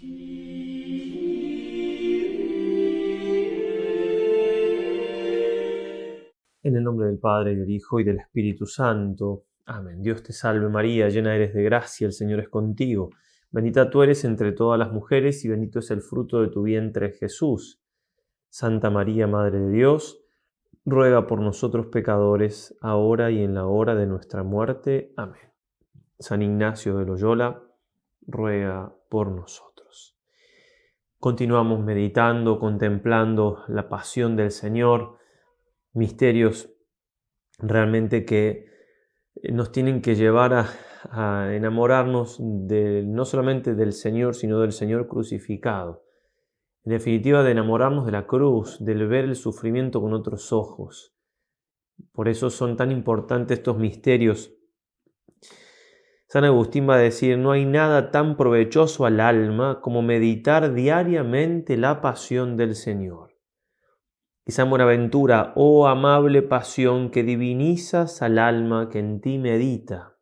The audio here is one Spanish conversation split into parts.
En el nombre del Padre, y del Hijo, y del Espíritu Santo. Amén. Dios te salve María, llena eres de gracia, el Señor es contigo. Bendita tú eres entre todas las mujeres, y bendito es el fruto de tu vientre, Jesús. Santa María, Madre de Dios, ruega por nosotros pecadores, ahora y en la hora de nuestra muerte. Amén. San Ignacio de Loyola, ruega por nosotros. Continuamos meditando, contemplando la pasión del Señor, misterios realmente que nos tienen que llevar a enamorarnos no solamente del Señor, sino del Señor crucificado. En definitiva, de enamorarnos de la cruz, del ver el sufrimiento con otros ojos. Por eso son tan importantes estos misterios. San Agustín va a decir, no hay nada tan provechoso al alma como meditar diariamente la pasión del Señor. Y San Buenaventura, oh amable pasión que divinizas al alma que en ti medita.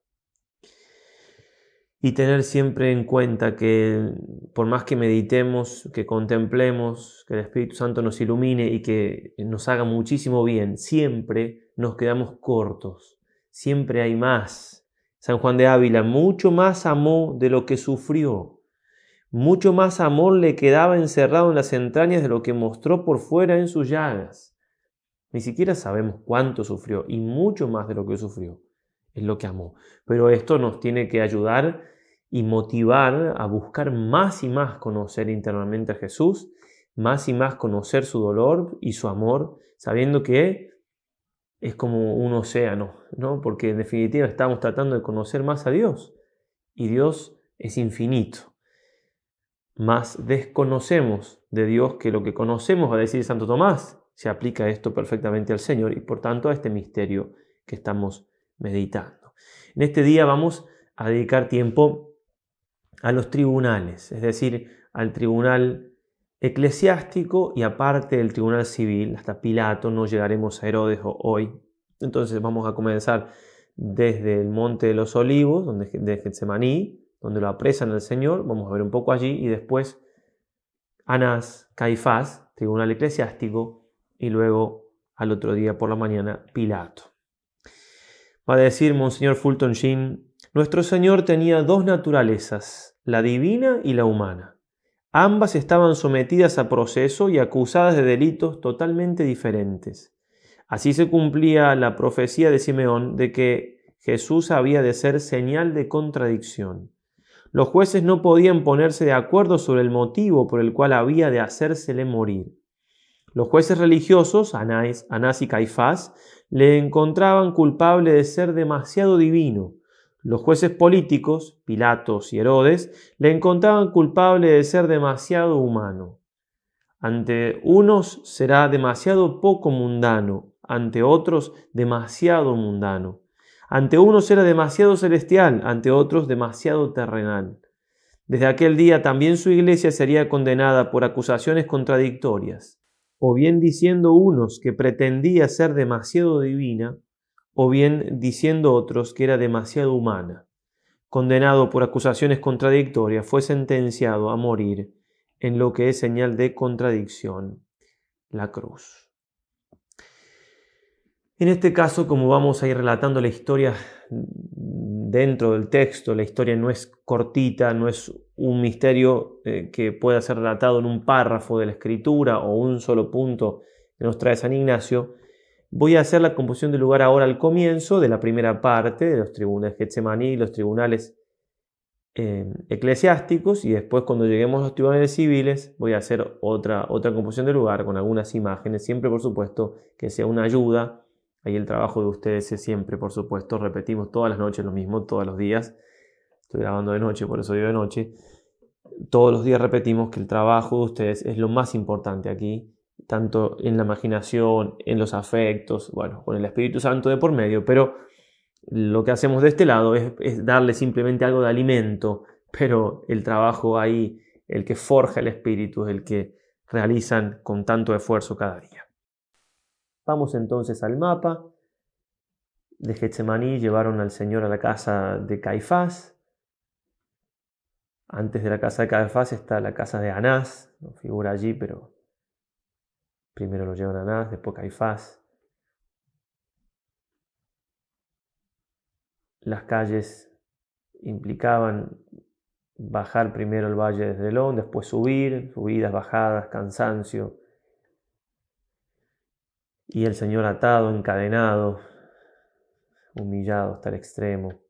Y tener siempre en cuenta que por más que meditemos, que contemplemos, que el Espíritu Santo nos ilumine y que nos haga muchísimo bien, siempre nos quedamos cortos, siempre hay más. San Juan de Ávila, mucho más amó de lo que sufrió. Mucho más amor le quedaba encerrado en las entrañas de lo que mostró por fuera en sus llagas. Ni siquiera sabemos cuánto sufrió y mucho más de lo que sufrió es lo que amó. Pero esto nos tiene que ayudar y motivar a buscar más y más conocer internamente a Jesús, más y más conocer su dolor y su amor, sabiendo que es como un océano, ¿no? Porque en definitiva estamos tratando de conocer más a Dios y Dios es infinito. Más desconocemos de Dios que lo que conocemos, va a decir Santo Tomás. Se aplica esto perfectamente al Señor y por tanto a este misterio que estamos meditando. En este día vamos a dedicar tiempo a los tribunales, es decir, al tribunal eclesiástico y aparte del tribunal civil, hasta Pilato, no llegaremos a Herodes hoy. Entonces vamos a comenzar desde el Monte de los Olivos, de Getsemaní, donde lo apresan al Señor, vamos a ver un poco allí, y después Anás, Caifás, tribunal eclesiástico, y luego al otro día por la mañana Pilato. Va a decir Monseñor Fulton Sheen, nuestro Señor tenía dos naturalezas, la divina y la humana. Ambas estaban sometidas a proceso y acusadas de delitos totalmente diferentes. Así se cumplía la profecía de Simeón de que Jesús había de ser señal de contradicción. Los jueces no podían ponerse de acuerdo sobre el motivo por el cual había de hacérsele morir. Los jueces religiosos, Anás y Caifás, le encontraban culpable de ser demasiado divino. Los jueces políticos, Pilatos y Herodes, le encontraban culpable de ser demasiado humano. Ante unos será demasiado poco mundano, ante otros demasiado mundano. Ante unos era demasiado celestial, ante otros demasiado terrenal. Desde aquel día también su iglesia sería condenada por acusaciones contradictorias, o bien diciendo unos que pretendía ser demasiado divina, o bien diciendo otros que era demasiado humana. Condenado por acusaciones contradictorias, fue sentenciado a morir en lo que es señal de contradicción, la cruz. En este caso, como vamos a ir relatando la historia dentro del texto, la historia no es cortita, no es un misterio que pueda ser relatado en un párrafo de la escritura o un solo punto que nos trae San Ignacio. Voy a hacer la composición del lugar ahora al comienzo de la primera parte de los tribunales Getsemaní, los tribunales eclesiásticos, y después cuando lleguemos a los tribunales civiles voy a hacer otra composición del lugar con algunas imágenes, siempre por supuesto que sea una ayuda. Ahí el trabajo de ustedes es siempre, por supuesto, repetimos todas las noches lo mismo, todos los días. Estoy grabando de noche, por eso digo de noche. Todos los días repetimos que el trabajo de ustedes es lo más importante aquí, tanto en la imaginación, en los afectos, bueno, con el Espíritu Santo de por medio, pero lo que hacemos de este lado es darle simplemente algo de alimento, pero el trabajo ahí, el que forja el espíritu, es el que realizan con tanto esfuerzo cada día. Vamos entonces al mapa de Getsemaní. Llevaron al Señor a la casa de Caifás. Antes de la casa de Caifás está la casa de Anás, no figura allí, pero primero lo llevan a Anás, después Caifás. Las calles implicaban bajar primero el valle de Esdrelón, después subir, subidas, bajadas, cansancio. Y el Señor atado, encadenado, humillado hasta el extremo.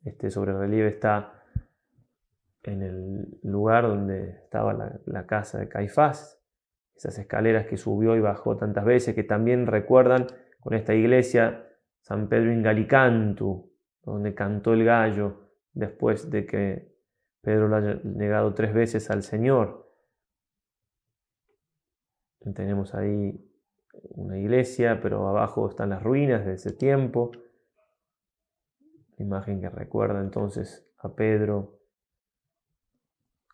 Este sobrerelieve está en el lugar donde estaba la casa de Caifás, esas escaleras que subió y bajó tantas veces, que también recuerdan con esta iglesia San Pedro in Gallicantu, donde cantó el gallo después de que Pedro lo haya negado 3 veces al Señor. Tenemos ahí una iglesia, pero abajo están las ruinas de ese tiempo. Imagen que recuerda entonces a Pedro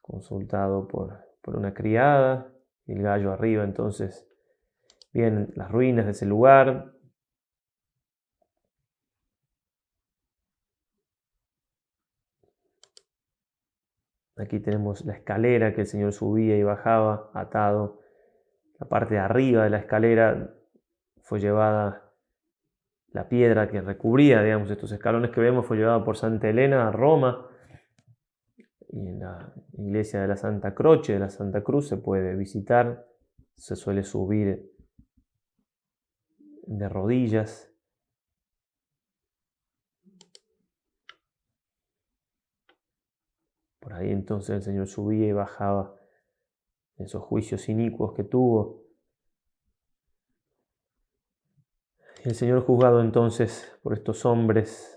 consultado por una criada, y el gallo arriba. Entonces vienen las ruinas de ese lugar. Aquí tenemos la escalera que el Señor subía y bajaba atado. La parte de arriba de la escalera fue llevada, la piedra que recubría, digamos, estos escalones que vemos, fue llevada por Santa Elena a Roma. Y en la iglesia de la Santa Croce, de la Santa Cruz, se puede visitar. Se suele subir de rodillas. Por ahí entonces el Señor subía y bajaba esos juicios inicuos que tuvo. El Señor juzgado entonces por estos hombres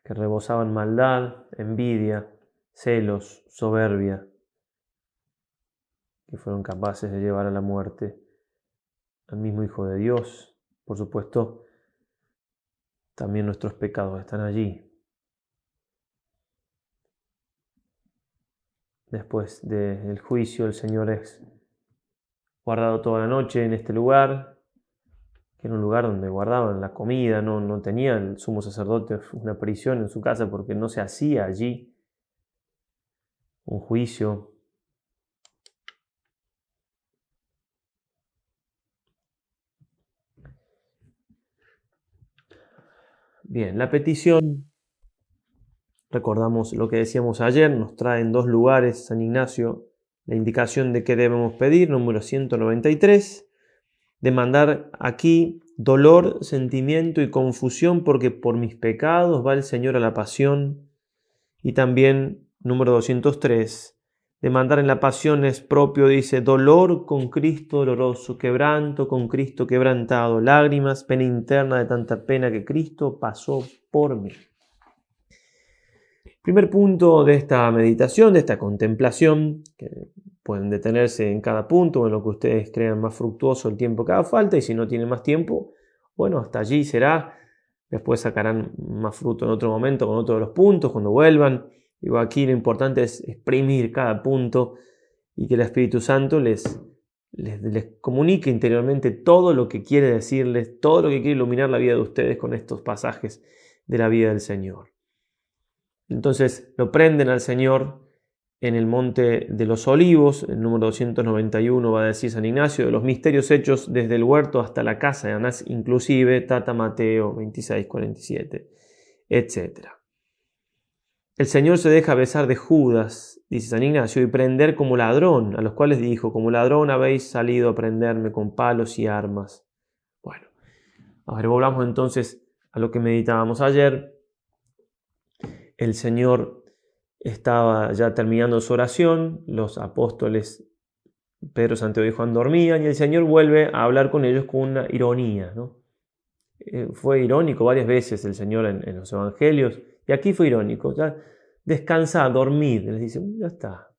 que rebosaban maldad, envidia, celos, soberbia, que fueron capaces de llevar a la muerte al mismo Hijo de Dios. Por supuesto, también nuestros pecados están allí. Después del juicio, el Señor es guardado toda la noche en este lugar, que era un lugar donde guardaban la comida. No tenía el sumo sacerdote una prisión en su casa porque no se hacía allí un juicio. Bien, la petición, recordamos lo que decíamos ayer, nos trae en 2 lugares San Ignacio la indicación de qué debemos pedir, número 193, demandar aquí dolor, sentimiento y confusión porque por mis pecados va el Señor a la pasión. Y también, número 203, demandar en la pasión es propio, dice, dolor con Cristo doloroso, quebranto con Cristo quebrantado, lágrimas, pena interna de tanta pena que Cristo pasó por mí. Primer punto de esta meditación, de esta contemplación, que pueden detenerse en cada punto, en lo que ustedes crean más fructuoso el tiempo que haga falta, y si no tienen más tiempo, bueno, hasta allí será. Después sacarán más fruto en otro momento con otro de los puntos, cuando vuelvan. Digo, aquí lo importante es exprimir cada punto y que el Espíritu Santo les comunique interiormente todo lo que quiere decirles, todo lo que quiere iluminar la vida de ustedes con estos pasajes de la vida del Señor. Entonces lo prenden al Señor en el Monte de los Olivos. El número 291 va a decir San Ignacio, de los misterios hechos desde el huerto hasta la casa de Anás, inclusive, Tata Mateo 26:47, etc. El Señor se deja besar de Judas, dice San Ignacio, y prender como ladrón, a los cuales dijo, como ladrón habéis salido a prenderme con palos y armas. Bueno, a ver, volvamos entonces a lo que meditábamos ayer. El Señor estaba ya terminando su oración, los apóstoles Pedro, Santiago y Juan dormían y el Señor vuelve a hablar con ellos con una ironía, ¿no? Fue irónico varias veces el Señor en los evangelios y aquí fue irónico. Ya, descansad, dormid, les dice, ya está.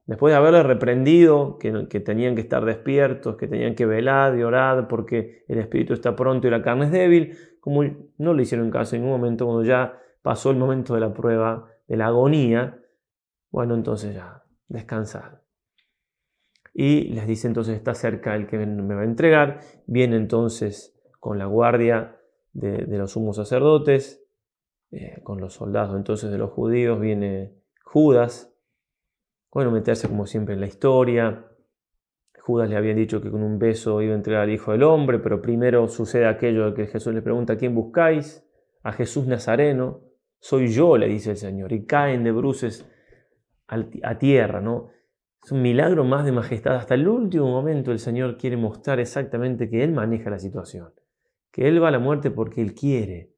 Después de haberles reprendido que tenían que estar despiertos, que tenían que velar y orar porque el espíritu está pronto y la carne es débil, como no le hicieron caso en ningún momento, cuando ya pasó el momento de la prueba, de la agonía, bueno, entonces ya, descansad. Y les dice entonces, está cerca el que me va a entregar. Viene entonces con la guardia de los sumos sacerdotes, con los soldados entonces de los judíos. Viene Judas, bueno, meterse como siempre en la historia. Judas le había dicho que con un beso iba a entregar al Hijo del Hombre, pero primero sucede aquello de que Jesús le pregunta: ¿a quién buscáis? A Jesús Nazareno. Soy yo, le dice el Señor, y caen de bruces a tierra, ¿no? Es un milagro más de majestad. Hasta el último momento el Señor quiere mostrar exactamente que Él maneja la situación, que Él va a la muerte porque Él quiere.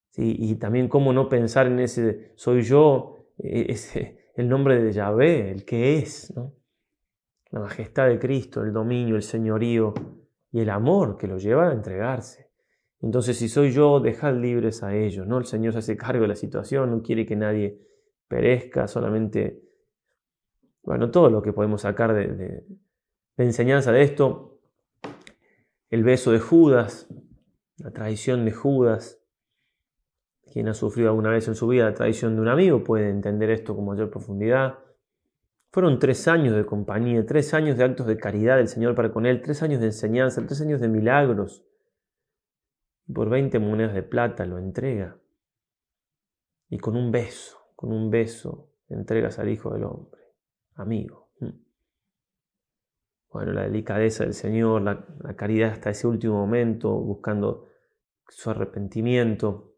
¿Sí? Y también cómo no pensar en ese soy yo, el nombre de Yahvé, el que es, ¿no? La majestad de Cristo, el dominio, el señorío y el amor que lo lleva a entregarse. Entonces, si soy yo, dejad libres a ellos, ¿no? El Señor se hace cargo de la situación, no quiere que nadie perezca, solamente, bueno, todo lo que podemos sacar de enseñanza de esto, el beso de Judas, la traición de Judas. Quien ha sufrido alguna vez en su vida la traición de un amigo puede entender esto con mayor profundidad. Fueron 3 años de compañía, 3 años de actos de caridad del Señor para con él, 3 años de enseñanza, 3 años de milagros. Y por 20 monedas de plata lo entrega. Y con un beso, entregas al Hijo del Hombre. Amigo. Bueno, la delicadeza del Señor, la caridad hasta ese último momento, buscando su arrepentimiento.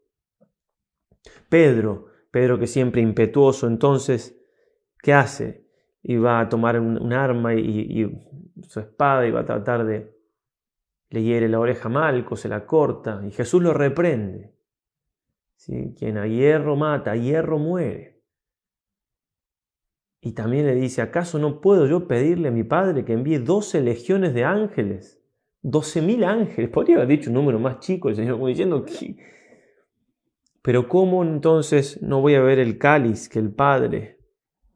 Pedro que siempre impetuoso, entonces, ¿qué hace? Y va a tomar un arma y su espada y va a tratar de... Le hiere la oreja a Malco, se la corta y Jesús lo reprende. ¿Sí? Quien a hierro mata, a hierro muere. Y también le dice: ¿acaso no puedo yo pedirle a mi Padre que envíe 12 legiones de ángeles? 12.000 ángeles. Podría haber dicho un número más chico el Señor, como diciendo que... Pero ¿cómo entonces no voy a ver el cáliz que el Padre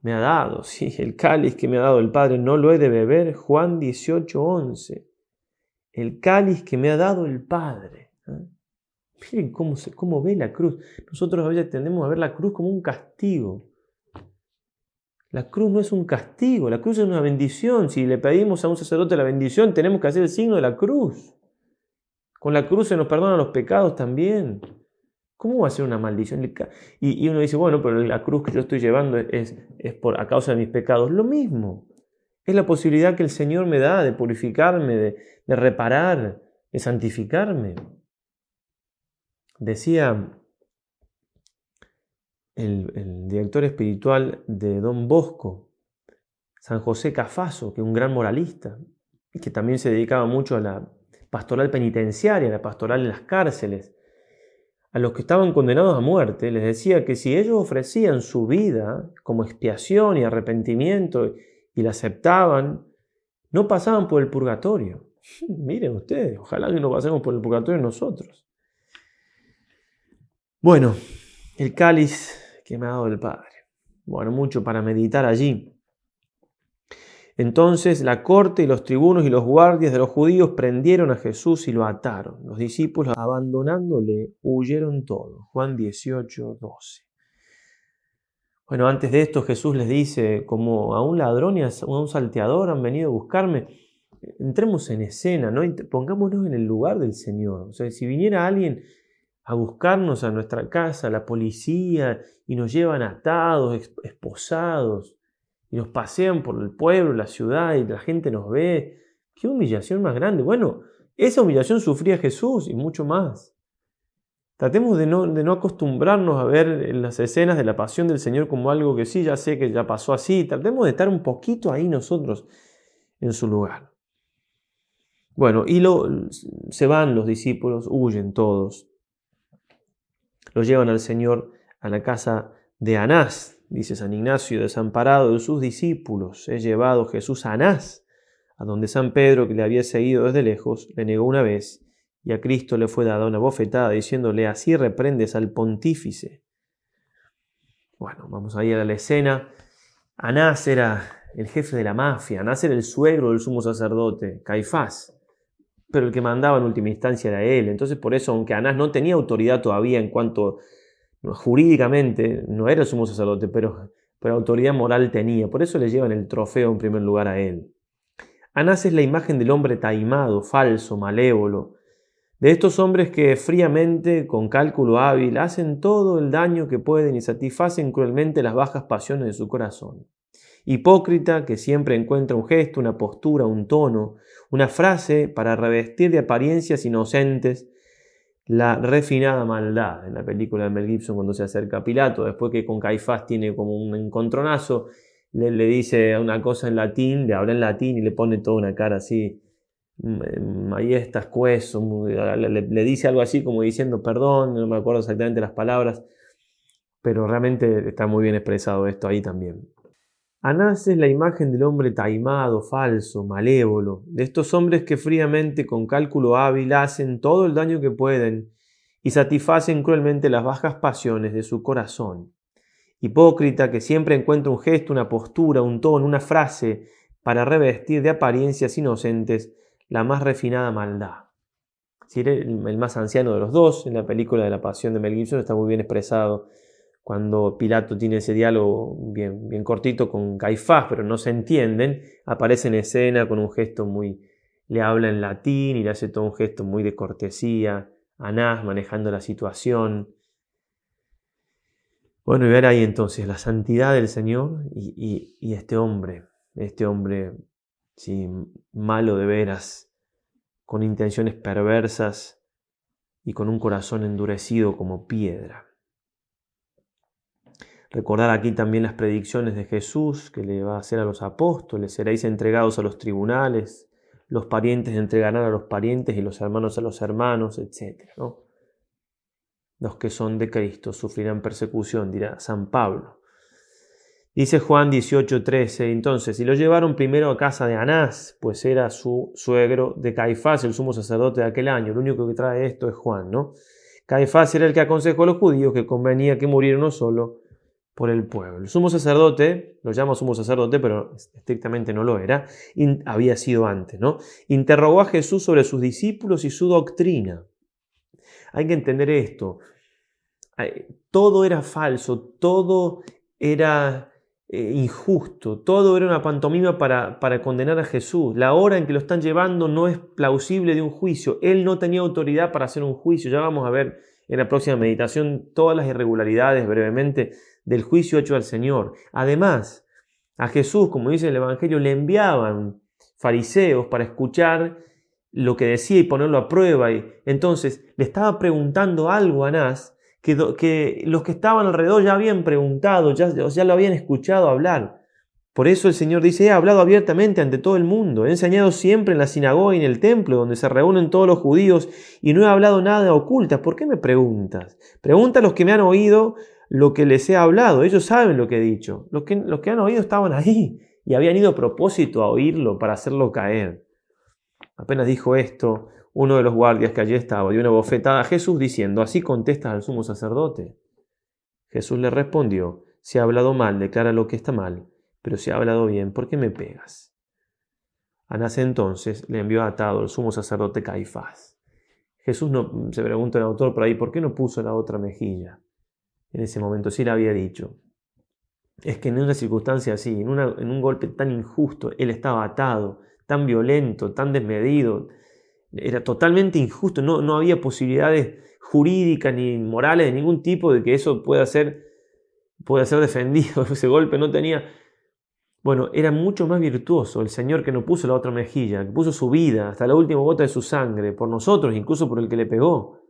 me ha dado? Sí, el cáliz que me ha dado el Padre no lo he de beber. Juan 18:11. El cáliz que me ha dado el Padre. Miren cómo ve la cruz. Nosotros a veces tendemos a ver la cruz como un castigo. La cruz no es un castigo, la cruz es una bendición. Si le pedimos a un sacerdote la bendición, tenemos que hacer el signo de la cruz. Con la cruz se nos perdonan los pecados también. ¿Cómo va a ser una maldición? Y uno dice: bueno, pero la cruz que yo estoy llevando es a causa de mis pecados. Lo mismo. Es la posibilidad que el Señor me da de purificarme, de reparar, de santificarme. Decía el director espiritual de Don Bosco, San José Cafaso, que es un gran moralista, y que también se dedicaba mucho a la pastoral penitenciaria, a la pastoral en las cárceles. A los que estaban condenados a muerte, les decía que si ellos ofrecían su vida como expiación y arrepentimiento y la aceptaban, no pasaban por el purgatorio. Miren ustedes, ojalá que no pasemos por el purgatorio nosotros. Bueno, el cáliz que me ha dado el Padre. Bueno, mucho para meditar allí. Entonces la corte y los tribunos y los guardias de los judíos prendieron a Jesús y lo ataron. Los discípulos, abandonándole, huyeron todos. Juan 18:12. Bueno, antes de esto Jesús les dice: como a un ladrón y a un salteador han venido a buscarme. Entremos en escena, ¿no? Y pongámonos en el lugar del Señor. O sea, si viniera alguien a buscarnos a nuestra casa, la policía, y nos llevan atados, esposados, y nos pasean por el pueblo, la ciudad, y la gente nos ve, qué humillación más grande. Bueno, esa humillación sufría Jesús y mucho más. Tratemos de no acostumbrarnos a ver las escenas de la pasión del Señor como algo que sí, ya sé que ya pasó así. Tratemos de estar un poquito ahí nosotros en su lugar. Bueno, y se van los discípulos, huyen todos. Lo llevan al Señor a la casa de Anás, dice San Ignacio, desamparado de sus discípulos. He llevado Jesús a Anás, a donde San Pedro, que le había seguido desde lejos, le negó una vez, y a Cristo le fue dada una bofetada, diciéndole: así reprendes al pontífice. Bueno, vamos a ir a la escena. Anás era el jefe de la mafia, Anás era el suegro del sumo sacerdote, Caifás, pero el que mandaba en última instancia era él. Entonces, por eso, aunque Anás no tenía autoridad todavía en cuanto jurídicamente, no era el sumo sacerdote, pero autoridad moral tenía. Por eso le llevan el trofeo en primer lugar a él. Anás es la imagen del hombre taimado, falso, malévolo, de estos hombres que fríamente, con cálculo hábil, hacen todo el daño que pueden y satisfacen cruelmente las bajas pasiones de su corazón. Hipócrita que siempre encuentra un gesto, una postura, un tono, una frase para revestir de apariencias inocentes la refinada maldad. En la película de Mel Gibson, cuando se acerca a Pilato, después que con Caifás tiene como un encontronazo, le dice una cosa en latín, le habla en latín y le pone toda una cara así, maestas queso, le dice algo así como diciendo perdón, no me acuerdo exactamente las palabras, pero realmente está muy bien expresado esto ahí también. Anás es la imagen del hombre taimado, falso, malévolo, de estos hombres que fríamente, con cálculo hábil, hacen todo el daño que pueden y satisfacen cruelmente las bajas pasiones de su corazón. Hipócrita que siempre encuentra un gesto, una postura, un tono, una frase para revestir de apariencias inocentes la más refinada maldad. Si era el más anciano de los dos, en la película de la Pasión de Mel Gibson está muy bien expresado cuando Pilato tiene ese diálogo bien cortito con Caifás, pero no se entienden, aparece en escena con un gesto le habla en latín y le hace todo un gesto muy de cortesía, Anás manejando la situación. Bueno, y ver ahí entonces la santidad del Señor y este hombre, sí, malo de veras, con intenciones perversas y con un corazón endurecido como piedra. Recordar aquí también las predicciones de Jesús que le va a hacer a los apóstoles: seréis entregados a los tribunales, los parientes entregarán a los parientes y los hermanos a los hermanos, etc., ¿no? Los que son de Cristo sufrirán persecución, dirá San Pablo. Dice Juan 18:13, entonces, y lo llevaron primero a casa de Anás, pues era su suegro de Caifás, el sumo sacerdote de aquel año. Lo único que trae esto es Juan, ¿no? Caifás era el que aconsejó a los judíos que convenía que muriera uno solo por el pueblo. El sumo sacerdote, lo llama sumo sacerdote, pero estrictamente no lo era, había sido antes, ¿no? Interrogó a Jesús sobre sus discípulos y su doctrina. Hay que entender esto. Todo era falso, todo era injusto, todo era una pantomima para condenar a Jesús. La hora en que lo están llevando no es plausible de un juicio. Él no tenía autoridad para hacer un juicio. Ya vamos a ver en la próxima meditación todas las irregularidades brevemente del juicio hecho al Señor. Además, a Jesús, como dice el Evangelio, le enviaban fariseos para escuchar lo que decía y ponerlo a prueba. Y entonces le estaba preguntando algo a Anás que los que estaban alrededor ya habían preguntado, ya lo habían escuchado hablar. Por eso el Señor dice: he hablado abiertamente ante todo el mundo, he enseñado siempre en la sinagoga y en el templo, donde se reúnen todos los judíos, y no he hablado nada de ocultas. ¿Por qué me preguntas? Pregunta a los que me han oído lo que les he hablado. Ellos saben lo que he dicho. Los que han oído estaban ahí y habían ido a propósito a oírlo para hacerlo caer. Apenas dijo esto, uno de los guardias que allí estaba dio una bofetada a Jesús diciendo: ¿así contestas al sumo sacerdote? Jesús le respondió: si ha hablado mal, declara lo que está mal, pero si ha hablado bien, ¿por qué me pegas? Anás entonces le envió atado al sumo sacerdote Caifás. Jesús no, se pregunta el autor por ahí, ¿por qué no puso la otra mejilla? En ese momento sí le había dicho. Es que en una circunstancia así, en un golpe tan injusto, él estaba atado, tan violento, tan desmedido. Era totalmente injusto, no había posibilidades jurídicas ni morales de ningún tipo de que eso pueda ser defendido. Ese golpe no tenía... Bueno, era mucho más virtuoso el Señor que no puso la otra mejilla, que puso su vida hasta la última gota de su sangre, por nosotros, incluso por el que le pegó.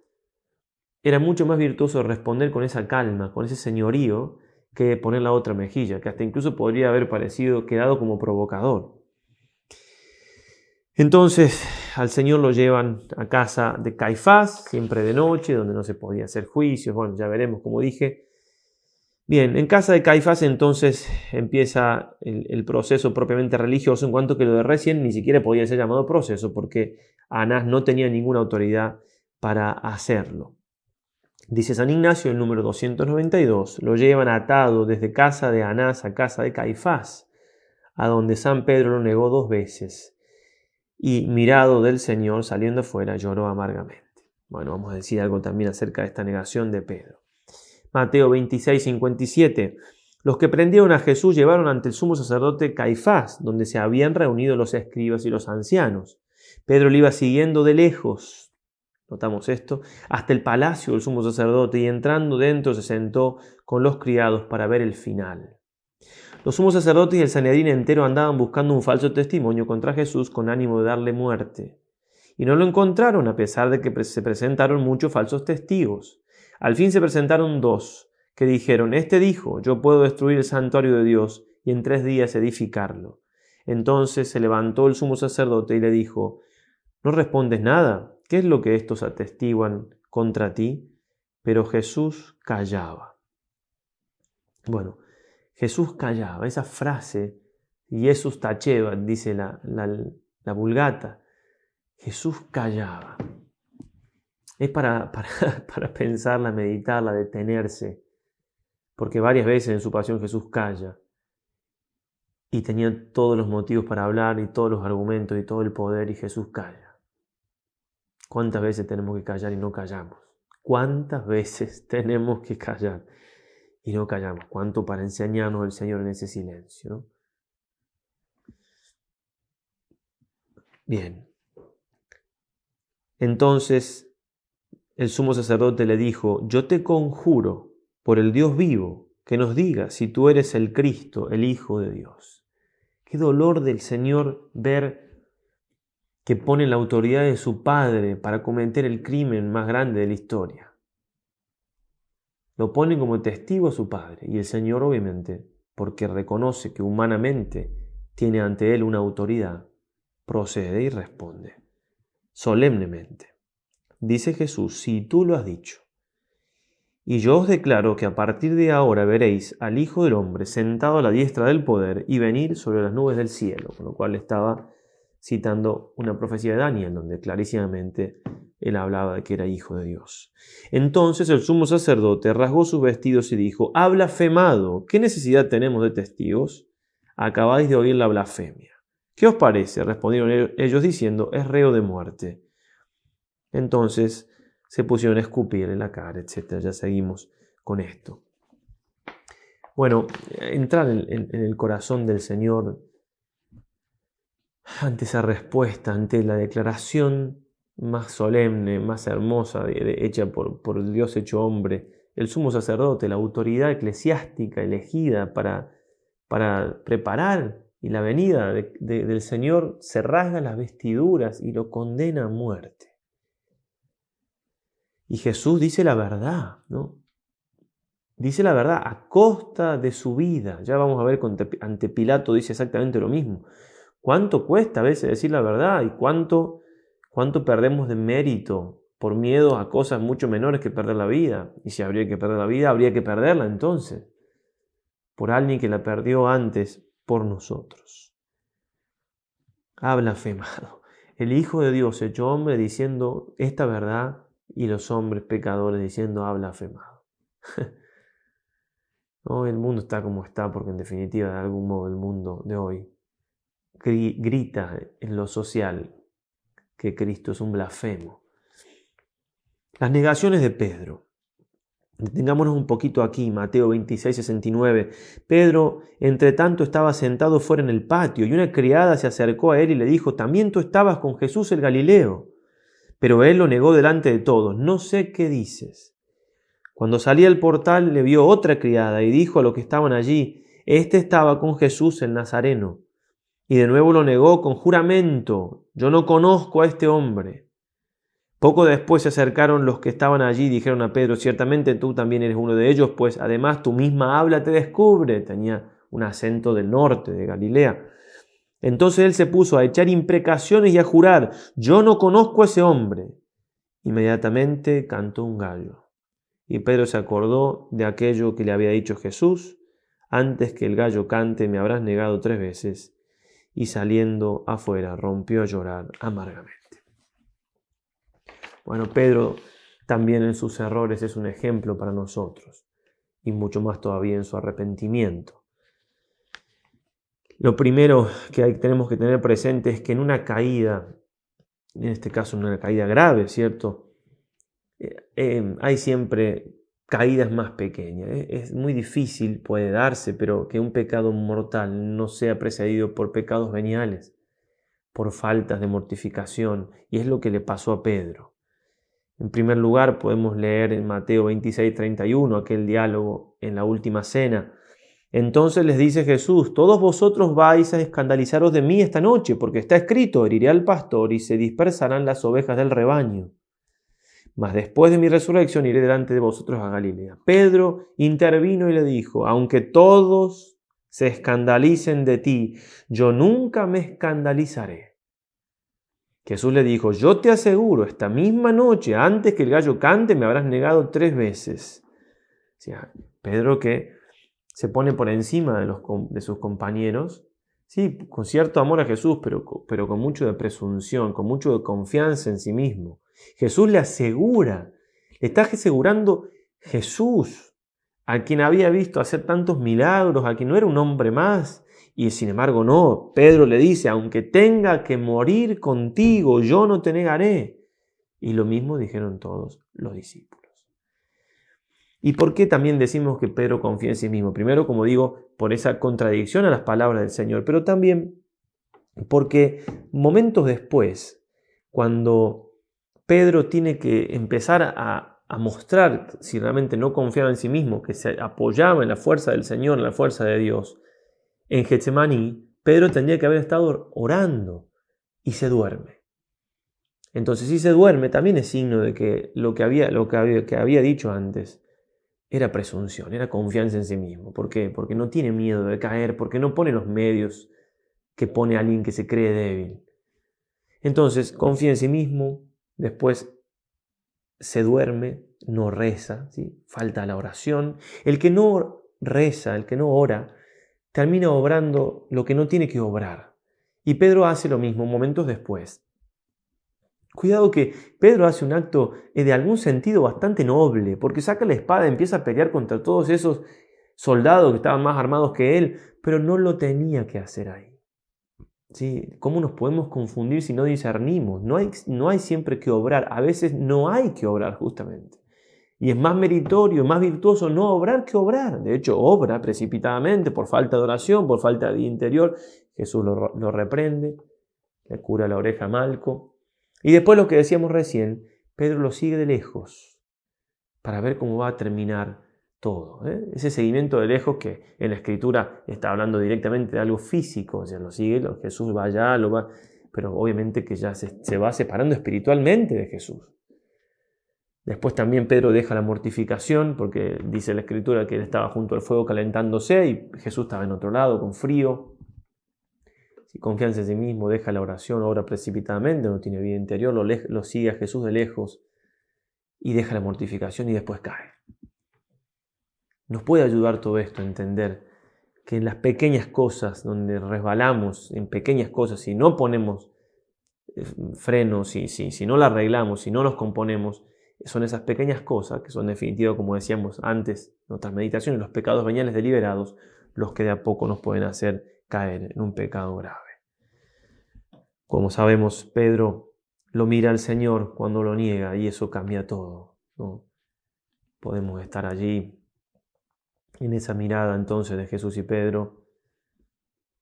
Era mucho más virtuoso responder con esa calma, con ese señorío, que poner la otra mejilla, que hasta incluso podría haber quedado como provocador. Entonces al Señor lo llevan a casa de Caifás, siempre de noche, donde no se podía hacer juicios. Bueno, ya veremos, como dije. Bien, en casa de Caifás entonces empieza el proceso propiamente religioso, en cuanto que lo de recién ni siquiera podía ser llamado proceso, porque Anás no tenía ninguna autoridad para hacerlo. Dice San Ignacio, el número 292, lo llevan atado desde casa de Anás a casa de Caifás, a donde San Pedro lo negó 2 veces. Y mirado del Señor, saliendo afuera, lloró amargamente. Bueno, vamos a decir algo también acerca de esta negación de Pedro. Mateo 26:57. Los que prendieron a Jesús llevaron ante el sumo sacerdote Caifás, donde se habían reunido los escribas y los ancianos. Pedro le iba siguiendo de lejos. notamos esto, hasta el palacio del sumo sacerdote y entrando dentro se sentó con los criados para ver el final. Los sumos sacerdotes y el Sanedrín entero andaban buscando un falso testimonio contra Jesús con ánimo de darle muerte. Y no lo encontraron, a pesar de que se presentaron muchos falsos testigos. Al fin se presentaron 2, que dijeron: Este dijo, yo puedo destruir el santuario de Dios y en 3 días edificarlo. Entonces se levantó el sumo sacerdote y le dijo: ¿No respondes nada? ¿Qué es lo que estos atestiguan contra ti? Pero Jesús callaba. Bueno, Jesús callaba. Esa frase, Jesús tacheva, dice la Vulgata. Jesús callaba. Es para pensarla, meditarla, detenerse. Porque varias veces en su pasión Jesús calla. Y tenía todos los motivos para hablar y todos los argumentos y todo el poder, y Jesús calla. ¿Cuántas veces tenemos que callar y no callamos? ¿Cuántas veces tenemos que callar y no callamos? ¿Cuánto para enseñarnos el Señor en ese silencio, ¿no? Bien. Entonces el sumo sacerdote le dijo: Yo te conjuro por el Dios vivo que nos diga si tú eres el Cristo, el Hijo de Dios. Qué dolor del Señor ver que pone la autoridad de su Padre para cometer el crimen más grande de la historia. Lo pone como testigo a su Padre, y el Señor, obviamente, porque reconoce que humanamente tiene ante él una autoridad, procede y responde solemnemente. Dice Jesús: Si tú lo has dicho. Y yo os declaro que a partir de ahora veréis al Hijo del Hombre sentado a la diestra del poder y venir sobre las nubes del cielo. Con lo cual estaba citando una profecía de Daniel, donde clarísimamente él hablaba de que era Hijo de Dios. Entonces el sumo sacerdote rasgó sus vestidos y dijo: «Ha blasfemado. ¿Qué necesidad tenemos de testigos? Acabáis de oír la blasfemia. ¿Qué os parece?», respondieron ellos diciendo: «Es reo de muerte». Entonces se pusieron a escupir en la cara, etc. Ya seguimos con esto. Bueno, entrar en el corazón del Señor ante esa respuesta, ante la declaración más solemne, más hermosa, hecha por el Dios hecho hombre, el sumo sacerdote, la autoridad eclesiástica elegida para preparar y la venida del Señor, se rasga las vestiduras y lo condena a muerte. Y Jesús dice la verdad, ¿no? Dice la verdad a costa de su vida. Ya vamos a ver que ante Pilato dice exactamente lo mismo. ¿Cuánto cuesta a veces decir la verdad? ¿Y cuánto perdemos de mérito por miedo a cosas mucho menores que perder la vida? Y si habría que perder la vida, habría que perderla entonces, por alguien que la perdió antes por nosotros. Ha blasfemado. El Hijo de Dios hecho hombre diciendo esta verdad, y los hombres pecadores diciendo: ha blasfemado. No, el mundo está como está porque en definitiva, de algún modo, el mundo de hoy grita en lo social que Cristo es un blasfemo. Las negaciones de Pedro. Detengámonos un poquito aquí, Mateo 26, 69. Pedro, entre tanto, estaba sentado fuera en el patio y una criada se acercó a él y le dijo: «También tú estabas con Jesús el Galileo». Pero él lo negó delante de todos: «No sé qué dices». Cuando salía al portal le vio otra criada y dijo a los que estaban allí: «Este estaba con Jesús el Nazareno». Y de nuevo lo negó con juramento: «Yo no conozco a este hombre». Poco después se acercaron los que estaban allí y dijeron a Pedro: «Ciertamente tú también eres uno de ellos, pues además tu misma habla te descubre». Tenía un acento del norte, de Galilea. Entonces él se puso a echar imprecaciones y a jurar: «Yo no conozco a ese hombre». Inmediatamente cantó un gallo. Y Pedro se acordó de aquello que le había dicho Jesús: «Antes que el gallo cante, me habrás negado 3 veces». Y saliendo afuera rompió a llorar amargamente. Bueno, Pedro también en sus errores es un ejemplo para nosotros, y mucho más todavía en su arrepentimiento. Lo primero que tenemos que tener presente es que en una caída, en este caso una caída grave, ¿cierto? Hay siempre caídas más pequeñas. Es muy difícil, puede darse, pero que un pecado mortal no sea precedido por pecados veniales, por faltas de mortificación. Y es lo que le pasó a Pedro. En primer lugar, podemos leer en Mateo 26:31, aquel diálogo en la última cena. Entonces les dice Jesús: todos vosotros vais a escandalizaros de mí esta noche, porque está escrito: heriré al pastor y se dispersarán las ovejas del rebaño. Mas después de mi resurrección iré delante de vosotros a Galilea. Pedro intervino y le dijo: aunque todos se escandalicen de ti, yo nunca me escandalizaré. Jesús le dijo: yo te aseguro, esta misma noche, antes que el gallo cante, me habrás negado 3 veces. O sea, Pedro, que se pone por encima de sus compañeros, sí, con cierto amor a Jesús, pero con mucho de presunción, con mucho de confianza en sí mismo. Jesús le asegura, le está asegurando Jesús, a quien había visto hacer tantos milagros, a quien no era un hombre más. Y sin embargo no, Pedro le dice: aunque tenga que morir contigo, yo no te negaré. Y lo mismo dijeron todos los discípulos. ¿Y por qué también decimos que Pedro confía en sí mismo? Primero, como digo, por esa contradicción a las palabras del Señor, pero también porque momentos después, cuando Pedro tiene que empezar a mostrar si realmente no confiaba en sí mismo, que se apoyaba en la fuerza del Señor, en la fuerza de Dios, en Getsemaní, Pedro tendría que haber estado orando y se duerme. Entonces, si se duerme, también es signo de que lo que había dicho antes era presunción, era confianza en sí mismo. ¿Por qué? Porque no tiene miedo de caer, porque no pone los medios que pone alguien que se cree débil. Entonces, confía en sí mismo, después se duerme, no reza, ¿sí? Falta la oración. El que no reza, el que no ora, termina obrando lo que no tiene que obrar. Y Pedro hace lo mismo momentos después. Cuidado que Pedro hace un acto de algún sentido bastante noble, porque saca la espada y empieza a pelear contra todos esos soldados que estaban más armados que él, pero no lo tenía que hacer ahí. ¿Sí? ¿Cómo nos podemos confundir si no discernimos? No hay siempre que obrar, a veces no hay que obrar justamente. Y es más meritorio, más virtuoso no obrar que obrar. De hecho, obra precipitadamente por falta de oración, por falta de vida interior. Jesús lo reprende, le cura la oreja a Malco. Y después lo que decíamos recién, Pedro lo sigue de lejos para ver cómo va a terminar todo. Ese seguimiento de lejos que en la Escritura está hablando directamente de algo físico, o sea, lo sigue, Jesús va allá, pero obviamente que ya se va separando espiritualmente de Jesús. Después también Pedro deja la mortificación, porque dice la Escritura que él estaba junto al fuego calentándose y Jesús estaba en otro lado con frío. Si confianza en sí mismo, deja la oración, obra precipitadamente, no tiene vida interior, lo sigue a Jesús de lejos y deja la mortificación y después cae. Nos puede ayudar todo esto a entender que en las pequeñas cosas donde resbalamos, en pequeñas cosas, si no ponemos frenos, si no la arreglamos, si no nos componemos, son esas pequeñas cosas que son en definitiva, como decíamos antes, nuestras meditaciones, los pecados veniales deliberados, los que de a poco nos pueden hacer caer en un pecado grave. Como sabemos, Pedro lo mira al Señor cuando lo niega y eso cambia todo, ¿no? Podemos estar allí en esa mirada entonces de Jesús y Pedro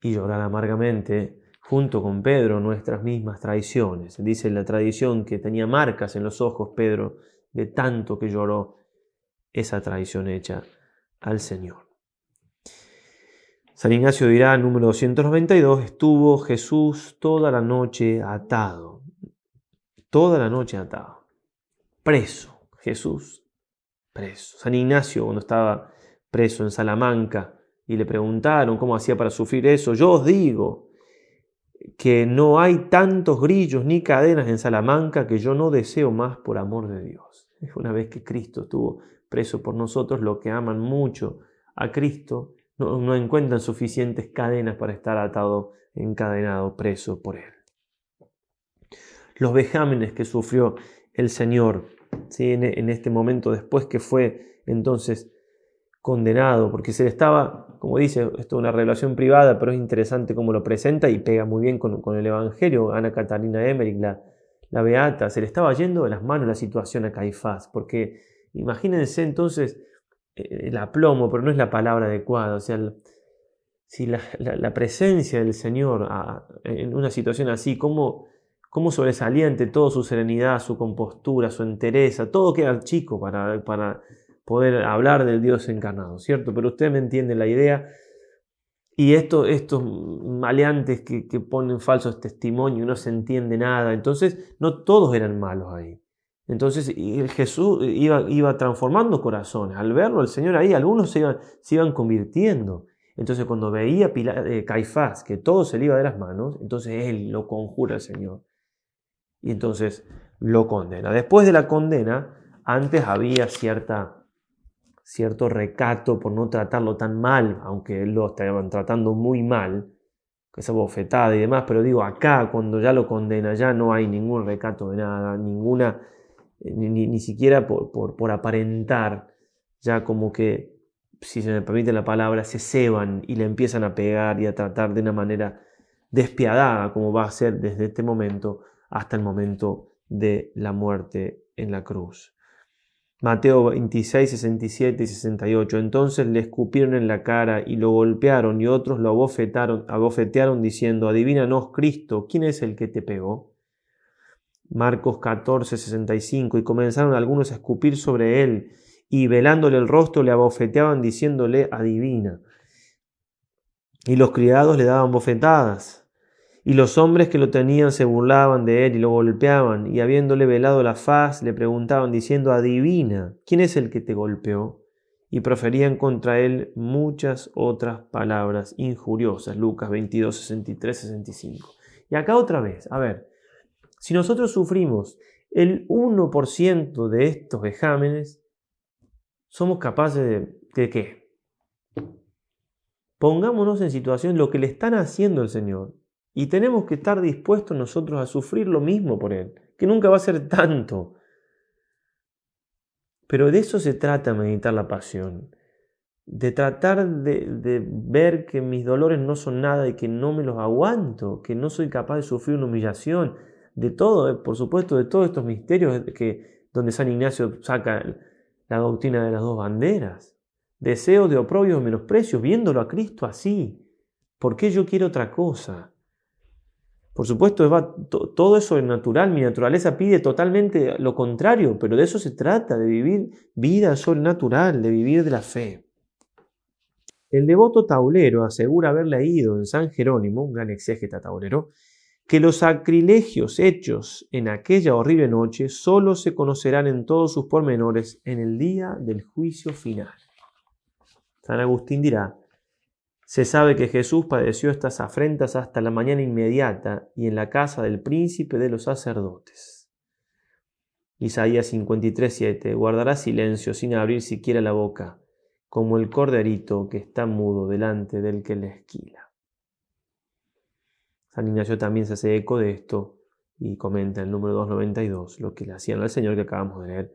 y llorar amargamente junto con Pedro nuestras mismas traiciones. Dice la tradición que tenía marcas en los ojos Pedro de tanto que lloró esa traición hecha al Señor. San Ignacio dirá, número 292, estuvo Jesús toda la noche atado. Toda la noche atado. Preso. Jesús preso. San Ignacio, cuando estaba preso en Salamanca y le preguntaron cómo hacía para sufrir eso, yo os digo que no hay tantos grillos ni cadenas en Salamanca que yo no deseo más por amor de Dios. Una vez que Cristo estuvo preso por nosotros, los que aman mucho a Cristo no encuentran suficientes cadenas para estar atado, encadenado, preso por Él. Los vejámenes que sufrió el Señor, ¿sí? en este momento, después que fue entonces condenado, porque se le estaba, como dice, esto es una revelación privada, pero es interesante cómo lo presenta y pega muy bien con el Evangelio. Ana Catalina Emmerich, la beata, se le estaba yendo de las manos la situación a Caifás, porque imagínense entonces el aplomo, pero no es la palabra adecuada, o sea, si la presencia del Señor en una situación así, cómo cómo sobresalía ante todo su serenidad, su compostura, su entereza, todo queda chico para poder hablar del Dios encarnado, ¿cierto? Pero usted me entiende la idea. Y estos maleantes que ponen falsos testimonios y no se entiende nada, entonces no todos eran malos ahí. Entonces Jesús iba transformando corazones. Al verlo el Señor ahí, algunos se iban convirtiendo. Entonces cuando veía Caifás que todo se le iba de las manos, entonces él lo conjura al Señor. Y entonces lo condena. Después de la condena, antes había cierto recato por no tratarlo tan mal, aunque lo estaban tratando muy mal, esa bofetada y demás, pero digo, acá cuando ya lo condena, ya no hay ningún recato de nada, ninguna, ni siquiera por aparentar, ya como que, si se me permite la palabra, se ceban y le empiezan a pegar y a tratar de una manera despiadada, como va a ser desde este momento hasta el momento de la muerte en la cruz. Mateo 26, 67 y 68. Entonces le escupieron en la cara y lo golpearon, y otros lo abofetearon diciendo: Adívínanos, Cristo, ¿quién es el que te pegó? Marcos 14, 65. Y comenzaron algunos a escupir sobre él, y velándole el rostro le abofeteaban diciéndole: adivina. Y los criados le daban bofetadas. Y los hombres que lo tenían se burlaban de él y lo golpeaban, y habiéndole velado la faz, le preguntaban diciendo: adivina, ¿quién es el que te golpeó? Y proferían contra él muchas otras palabras injuriosas. Lucas 22, 63, 65. Y acá otra vez, a ver, si nosotros sufrimos el 1% de estos vejámenes, ¿somos capaces de qué? Pongámonos en situación lo que le están haciendo al Señor. Y tenemos que estar dispuestos nosotros a sufrir lo mismo por Él, que nunca va a ser tanto. Pero de eso se trata meditar la pasión, de tratar de ver que mis dolores no son nada y que no me los aguanto, que no soy capaz de sufrir una humillación, de todo, por supuesto, de todos estos misterios donde San Ignacio saca la doctrina de las dos banderas, deseos de oprobios o menosprecios, viéndolo a Cristo así. ¿Por qué yo quiero otra cosa? Por supuesto, todo es sobrenatural, mi naturaleza pide totalmente lo contrario, pero de eso se trata, de vivir vida sobrenatural, de vivir de la fe. El devoto taulero asegura haber leído en San Jerónimo, un gran exégeta taulero, que los sacrilegios hechos en aquella horrible noche solo se conocerán en todos sus pormenores en el día del juicio final. San Agustín dirá: se sabe que Jesús padeció estas afrentas hasta la mañana inmediata y en la casa del príncipe de los sacerdotes. Isaías 53:7. Guardará silencio sin abrir siquiera la boca, como el corderito que está mudo delante del que le esquila. San Ignacio también se hace eco de esto y comenta en el número 292 lo que le hacían al Señor que acabamos de leer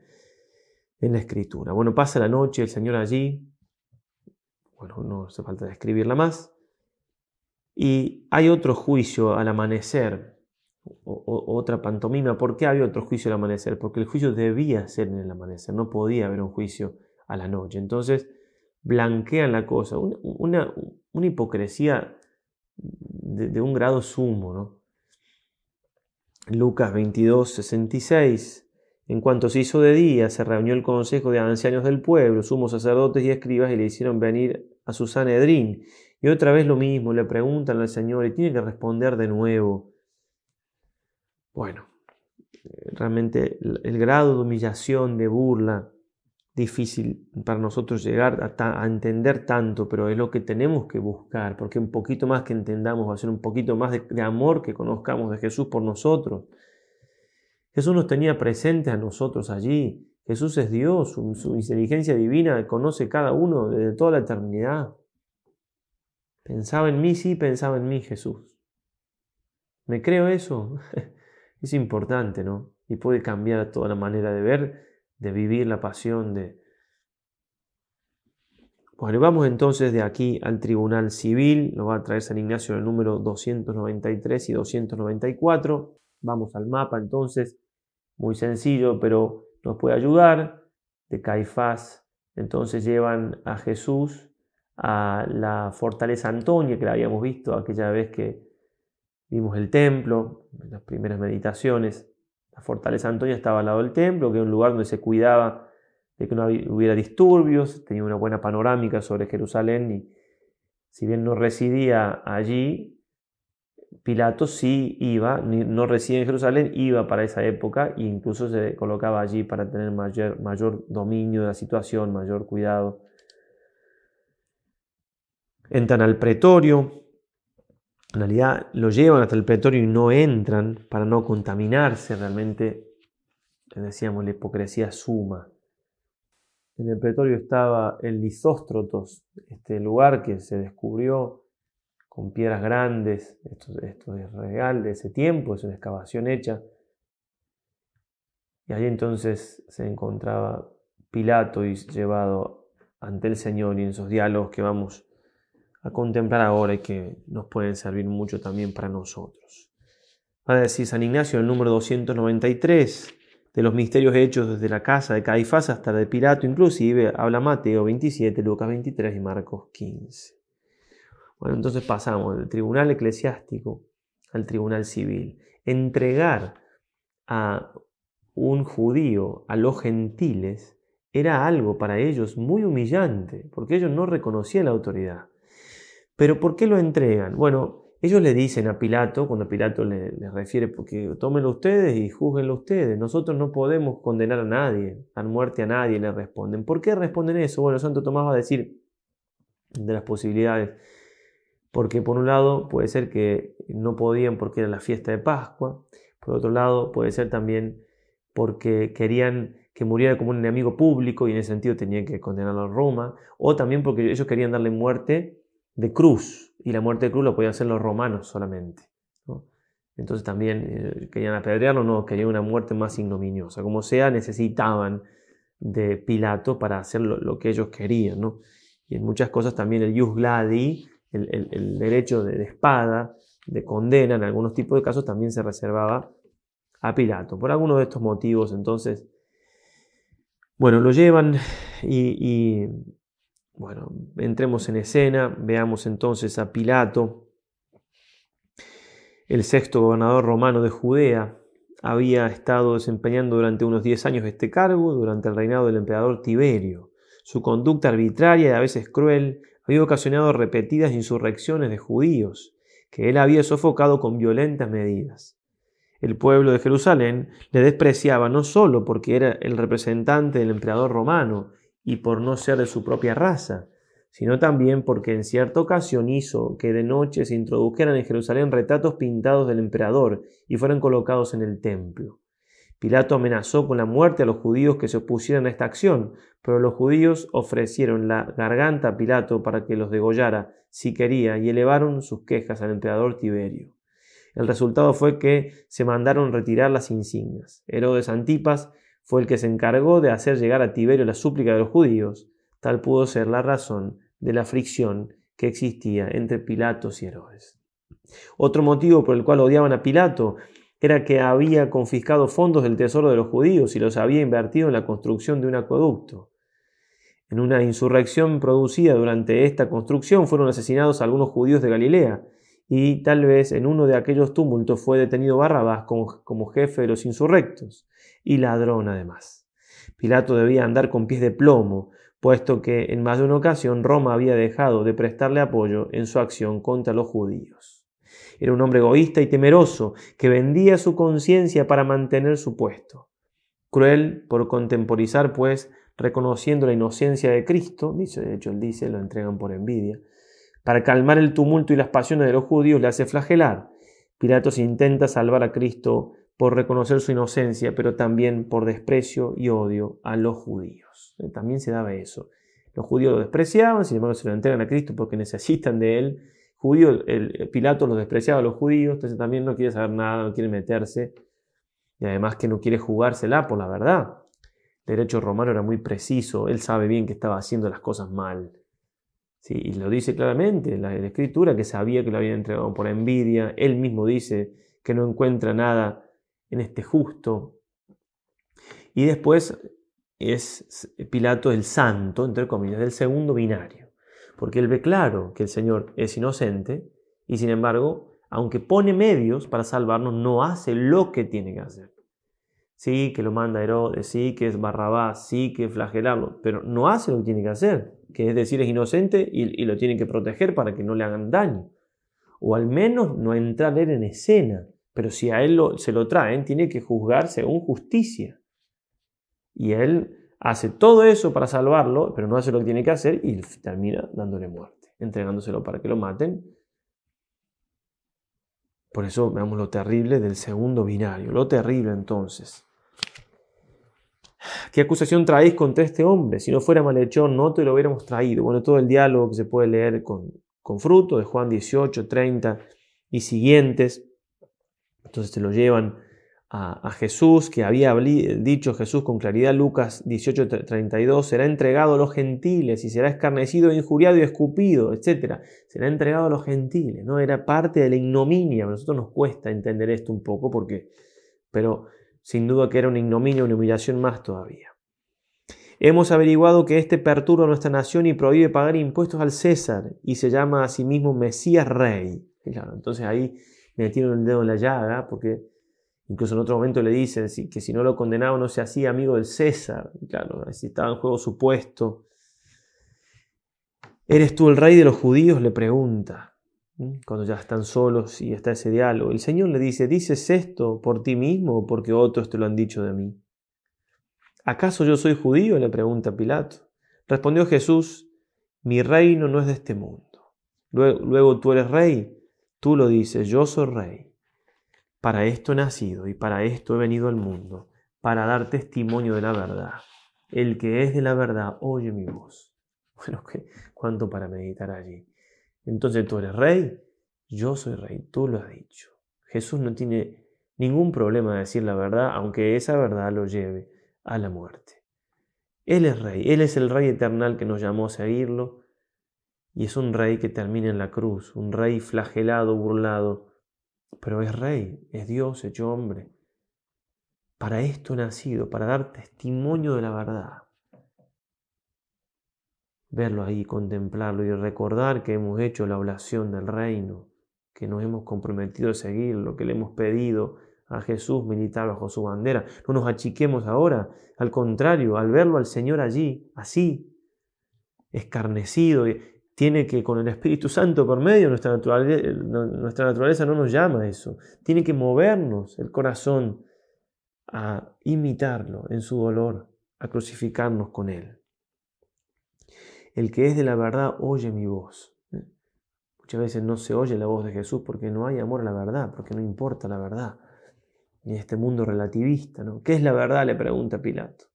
en la Escritura. Bueno, pasa la noche, el Señor allí. Bueno, no hace falta describirla más. Y hay otro juicio al amanecer, otra pantomima. ¿Por qué había otro juicio al amanecer? Porque el juicio debía ser en el amanecer, no podía haber un juicio a la noche. Entonces blanquean la cosa, una hipocresía de un grado sumo, ¿no? Lucas 22, 66. En cuanto se hizo de día, se reunió el consejo de ancianos del pueblo, sumos sacerdotes y escribas, y le hicieron venir a su Sanedrín. Y otra vez lo mismo, le preguntan al Señor y tiene que responder de nuevo. Bueno, realmente el grado de humillación, de burla, difícil para nosotros llegar a entender tanto, pero es lo que tenemos que buscar, porque un poquito más que entendamos va a ser un poquito más de amor que conozcamos de Jesús por nosotros. Jesús nos tenía presentes a nosotros allí. Jesús es Dios, su inteligencia divina conoce cada uno desde toda la eternidad. Pensaba en mí, sí, pensaba en mí Jesús. ¿Me creo eso? Es importante, ¿no? Y puede cambiar toda la manera de ver, de vivir la pasión. Bueno, vamos entonces de aquí al Tribunal Civil. Nos va a traer San Ignacio en el número 293 y 294. Vamos al mapa entonces. Muy sencillo, pero nos puede ayudar. De Caifás, entonces llevan a Jesús a la fortaleza Antonia, que la habíamos visto aquella vez que Vimos el templo, las primeras meditaciones. La fortaleza Antonia estaba al lado del templo, que era un lugar donde se cuidaba de que no hubiera disturbios, tenía una buena panorámica sobre Jerusalén y si bien no residía allí, Pilato sí iba, no reside en Jerusalén, iba para esa época e incluso se colocaba allí para tener mayor dominio de la situación, mayor cuidado. Entran al pretorio, en realidad lo llevan hasta el pretorio y no entran para no contaminarse, realmente, decíamos, la hipocresía suma. En el pretorio estaba el Lisóstrotos, este lugar que se descubrió con piedras grandes, esto es real de ese tiempo, es una excavación hecha. Y allí entonces se encontraba Pilato y llevado ante el Señor, y en esos diálogos que vamos a contemplar ahora y que nos pueden servir mucho también para nosotros. Va a decir San Ignacio en el número 293, de los misterios hechos desde la casa de Caifás hasta la de Pilato, inclusive habla Mateo 27, Lucas 23 y Marcos 15. Bueno, entonces pasamos del tribunal eclesiástico al tribunal civil. Entregar a un judío a los gentiles era algo para ellos muy humillante, porque ellos no reconocían la autoridad. ¿Pero por qué lo entregan? Bueno, ellos le dicen a Pilato, cuando Pilato les refiere, porque tómenlo ustedes y júzguenlo ustedes, nosotros no podemos condenar a nadie, dar muerte a nadie, le responden. ¿Por qué responden eso? Bueno, Santo Tomás va a decir de las posibilidades, porque por un lado puede ser que no podían porque era la fiesta de Pascua, por otro lado puede ser también porque querían que muriera como un enemigo público y en ese sentido tenían que condenarlo a Roma, o también porque ellos querían darle muerte de cruz, y la muerte de cruz lo podían hacer los romanos solamente, ¿no? Entonces también querían apedrearlo, no, querían una muerte más ignominiosa. Como sea, necesitaban de Pilato para hacer lo que ellos querían, ¿no? Y en muchas cosas también el ius gladi, el derecho de espada, de condena, en algunos tipos de casos también se reservaba a Pilato. Por alguno de estos motivos, entonces, bueno, lo llevan y bueno, entremos en escena, veamos entonces a Pilato, el sexto gobernador romano de Judea. Había estado desempeñando durante unos 10 años este cargo durante el reinado del emperador Tiberio. Su conducta arbitraria y a veces cruel había ocasionado repetidas insurrecciones de judíos, que él había sofocado con violentas medidas. El pueblo de Jerusalén le despreciaba no solo porque era el representante del emperador romano y por no ser de su propia raza, sino también porque en cierta ocasión hizo que de noche se introdujeran en Jerusalén retratos pintados del emperador y fueran colocados en el templo. Pilato amenazó con la muerte a los judíos que se opusieran a esta acción, pero los judíos ofrecieron la garganta a Pilato para que los degollara si quería y elevaron sus quejas al emperador Tiberio. El resultado fue que se mandaron retirar las insignias. Herodes Antipas fue el que se encargó de hacer llegar a Tiberio la súplica de los judíos. Tal pudo ser la razón de la fricción que existía entre Pilatos y Herodes. Otro motivo por el cual odiaban a Pilato era que había confiscado fondos del tesoro de los judíos y los había invertido en la construcción de un acueducto. En una insurrección producida durante esta construcción fueron asesinados algunos judíos de Galilea, y tal vez en uno de aquellos tumultos fue detenido Barrabás como jefe de los insurrectos y ladrón además. Pilato debía andar con pies de plomo, puesto que en más de una ocasión Roma había dejado de prestarle apoyo en su acción contra los judíos. Era un hombre egoísta y temeroso que vendía su conciencia para mantener su puesto. Cruel por contemporizar, pues, reconociendo la inocencia de Cristo, de hecho él dice, lo entregan por envidia, para calmar el tumulto y las pasiones de los judíos le hace flagelar. Pilatos intenta salvar a Cristo por reconocer su inocencia, pero también por desprecio y odio a los judíos. También se daba eso. Los judíos lo despreciaban, sin embargo se lo entregan a Cristo porque necesitan de él. Pilato los despreciaba a los judíos, entonces también no quiere saber nada, no quiere meterse, y además que no quiere jugársela por la verdad. El derecho romano era muy preciso, él sabe bien que estaba haciendo las cosas mal. Sí, y lo dice claramente en la Escritura, que sabía que lo habían entregado por envidia. Él mismo dice que no encuentra nada en este justo. Y después es Pilato el santo, entre comillas, del segundo binario. Porque él ve claro que el Señor es inocente y sin embargo aunque pone medios para salvarnos, no hace lo que tiene que hacer. Sí, que lo manda Herodes, sí, que es Barrabás, sí, que es flagelarlo, pero no hace lo que tiene que hacer, que es decir, es inocente y lo tiene que proteger para que no le hagan daño. O al menos no entrar él en escena. Pero si a él se lo traen, tiene que juzgar según justicia. Y él hace todo eso para salvarlo, pero no hace lo que tiene que hacer y termina dándole muerte, entregándoselo para que lo maten. Por eso veamos lo terrible del segundo binario. Lo terrible entonces. ¿Qué acusación traéis contra este hombre? Si no fuera malhechor, no te lo hubiéramos traído. Bueno, todo el diálogo que se puede leer con fruto de Juan 18, 30 y siguientes. Entonces se lo llevan a Jesús, que había dicho Jesús con claridad, Lucas 18, 32, será entregado a los gentiles y será escarnecido, injuriado y escupido, etc. Será entregado a los gentiles, ¿no? Era parte de la ignominia. A nosotros nos cuesta entender esto un poco, pero sin duda que era una ignominia, una humillación más todavía. Hemos averiguado que este perturba a nuestra nación y prohíbe pagar impuestos al César y se llama a sí mismo Mesías Rey. Claro, entonces ahí metieron el dedo en la llaga, porque incluso en otro momento le dicen que si no lo condenaba no se hacía amigo del César. Claro, si estaba en juego su puesto. ¿Eres tú el rey de los judíos?, le pregunta, cuando ya están solos y está ese diálogo. El Señor le dice, ¿dices esto por ti mismo o porque otros te lo han dicho de mí? ¿Acaso yo soy judío?, le pregunta Pilato. Respondió Jesús, mi reino no es de este mundo. Luego tú eres rey, tú lo dices, yo soy rey. Para esto he nacido y para esto he venido al mundo, para dar testimonio de la verdad. El que es de la verdad oye mi voz. Bueno, ¿cuánto para meditar allí? Entonces tú eres rey, yo soy rey, tú lo has dicho. Jesús no tiene ningún problema de decir la verdad, aunque esa verdad lo lleve a la muerte. Él es rey, Él es el rey eternal que nos llamó a seguirlo y es un rey que termina en la cruz, un rey flagelado, burlado, pero es rey, es Dios hecho hombre. Para esto he nacido, para dar testimonio de la verdad. Verlo ahí, contemplarlo y recordar que hemos hecho la oblación del reino, que nos hemos comprometido a seguirlo, que le hemos pedido a Jesús militar bajo su bandera. No nos achiquemos ahora, al contrario, al verlo al Señor allí, así, escarnecido, tiene que, con el Espíritu Santo por medio, nuestra naturaleza no nos llama a eso, tiene que movernos el corazón a imitarlo en su dolor, a crucificarnos con Él. El que es de la verdad oye mi voz. Muchas veces no se oye la voz de Jesús porque no hay amor a la verdad, porque no importa la verdad. En este mundo relativista, ¿no? ¿Qué es la verdad?, le pregunta Pilato.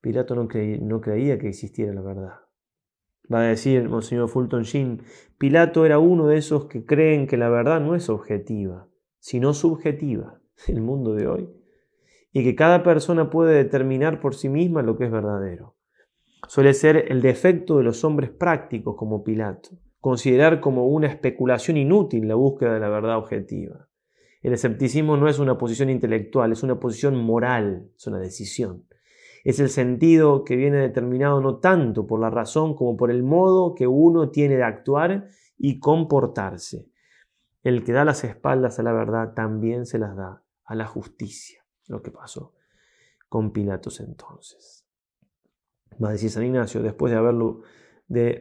Pilato no creía que existiera la verdad. Va a decir Monseñor Fulton Sheen, Pilato era uno de esos que creen que la verdad no es objetiva, sino subjetiva, el mundo de hoy, y que cada persona puede determinar por sí misma lo que es verdadero. Suele ser el defecto de los hombres prácticos como Pilato, considerar como una especulación inútil la búsqueda de la verdad objetiva. El escepticismo no es una posición intelectual, es una posición moral, es una decisión. Es el sentido que viene determinado no tanto por la razón como por el modo que uno tiene de actuar y comportarse. El que da las espaldas a la verdad también se las da a la justicia, lo que pasó con Pilatos entonces. Va a decir San Ignacio, después de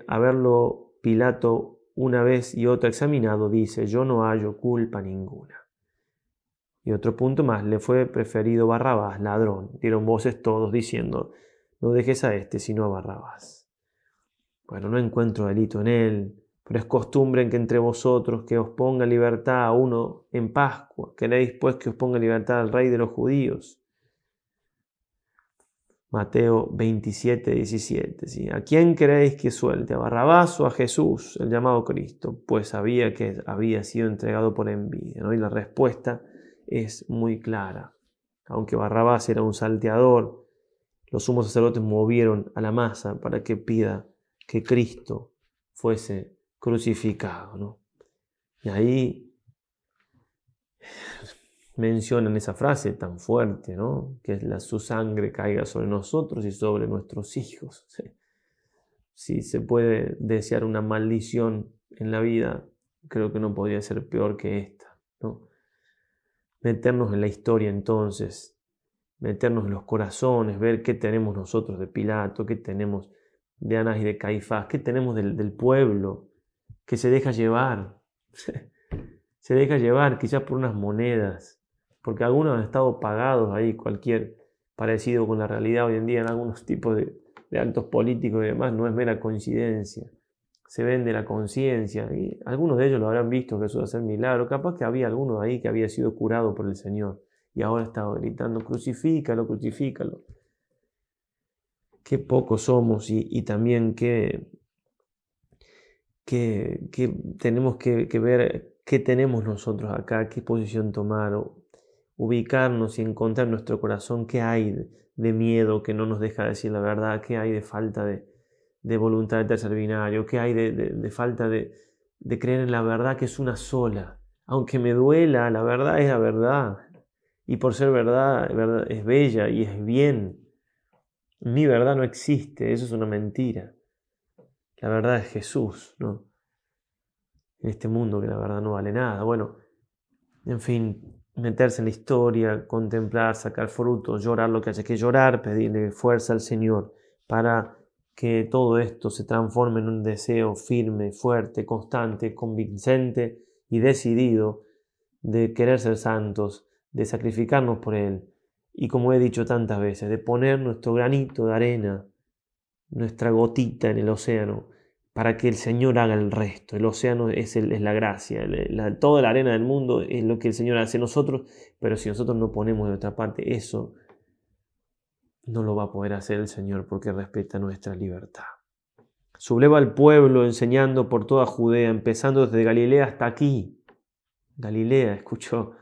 haberlo Pilato una vez y otra examinado, dice, yo no hallo culpa ninguna. Y otro punto más, le fue preferido Barrabás, ladrón. Dieron voces todos diciendo, no dejes a este sino a Barrabás. Bueno, no encuentro delito en él, pero es costumbre en que entre vosotros que os ponga libertad a uno en Pascua. ¿Queréis pues que os ponga libertad al rey de los judíos? Mateo 27, 17. ¿Sí? ¿A quién queréis que suelte? ¿A Barrabás o a Jesús, el llamado Cristo? Pues sabía que había sido entregado por envidia, ¿no? Y la respuesta es muy clara. Aunque Barrabás era un salteador, los sumos sacerdotes movieron a la masa para que pida que Cristo fuese crucificado, ¿no? Y ahí mencionan esa frase tan fuerte, ¿no? Que es su sangre caiga sobre nosotros y sobre nuestros hijos. Si se puede desear una maldición en la vida, creo que no podría ser peor que esta, ¿no? Meternos en la historia entonces, meternos en los corazones, ver qué tenemos nosotros de Pilato, qué tenemos de Anás y de Caifás, qué tenemos del pueblo que se deja llevar, se deja llevar quizás por unas monedas, porque algunos han estado pagados ahí, cualquier parecido con la realidad hoy en día en algunos tipos de actos políticos y demás, no es mera coincidencia. Se vende la conciencia, y algunos de ellos lo habrán visto Jesús hacer milagros, capaz que había alguno ahí que había sido curado por el Señor, y ahora estaba gritando, crucifícalo, crucifícalo. Qué pocos somos y también qué tenemos que ver qué tenemos nosotros acá, qué posición tomar, o ubicarnos y encontrar en nuestro corazón qué hay de miedo que no nos deja decir la verdad, qué hay de falta de voluntad de tercer binario, qué hay de falta de creer en la verdad que es una sola. Aunque me duela, la verdad es la verdad. Y por ser verdad es bella y es bien. Mi verdad no existe, eso es una mentira. La verdad es Jesús, ¿no? En este mundo que la verdad no vale nada. Bueno, en fin, meterse en la historia, contemplar, sacar frutos, llorar lo que haya que llorar, pedirle fuerza al Señor para que todo esto se transforme en un deseo firme, fuerte, constante, convincente y decidido de querer ser santos, de sacrificarnos por Él y, como he dicho tantas veces, de poner nuestro granito de arena, nuestra gotita en el océano, para que el Señor haga el resto. El océano es la gracia, toda la arena del mundo es lo que el Señor hace nosotros, pero si nosotros no ponemos de nuestra parte, eso no lo va a poder hacer el Señor porque respeta nuestra libertad. Subleva al pueblo enseñando por toda Judea, empezando desde Galilea hasta aquí. Galilea, escuchó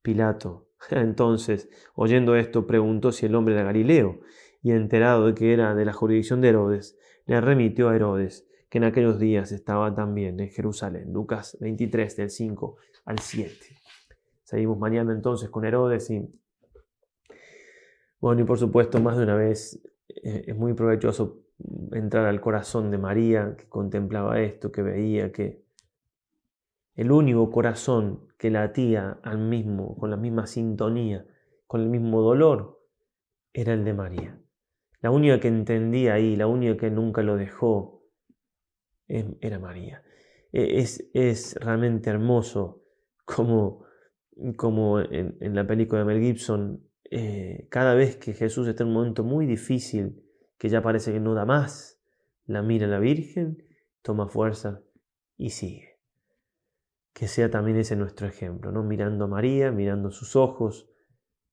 Pilato. Entonces, oyendo esto, preguntó si el hombre era Galileo, y enterado de que era de la jurisdicción de Herodes, le remitió a Herodes, que en aquellos días estaba también en Jerusalén. Lucas 23, del 5 al 7. Seguimos mañana entonces con Herodes y, bueno, y por supuesto más de una vez es muy provechoso entrar al corazón de María, que contemplaba esto, que veía que el único corazón que latía al mismo, con la misma sintonía, con el mismo dolor, era el de María. La única que entendía ahí, la única que nunca lo dejó, era María. Es realmente hermoso como en la película de Mel Gibson, cada vez que Jesús está en un momento muy difícil, que ya parece que no da más, la mira la Virgen, toma fuerza y sigue. Que sea también ese nuestro ejemplo, ¿no? Mirando a María, mirando sus ojos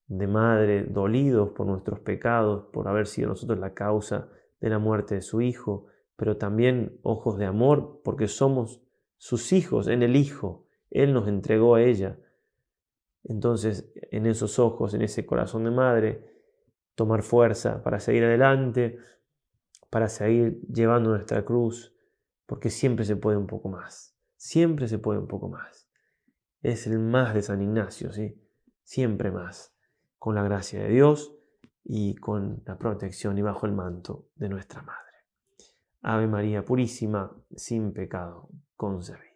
de madre, dolidos por nuestros pecados, por haber sido nosotros la causa de la muerte de su Hijo, pero también ojos de amor, porque somos sus hijos en el Hijo. Él nos entregó a ella. Entonces, en esos ojos, en ese corazón de madre, tomar fuerza para seguir adelante, para seguir llevando nuestra cruz, porque siempre se puede un poco más. Siempre se puede un poco más. Es el más de San Ignacio, ¿sí? Siempre más, con la gracia de Dios y con la protección y bajo el manto de nuestra Madre. Ave María Purísima, sin pecado concebida.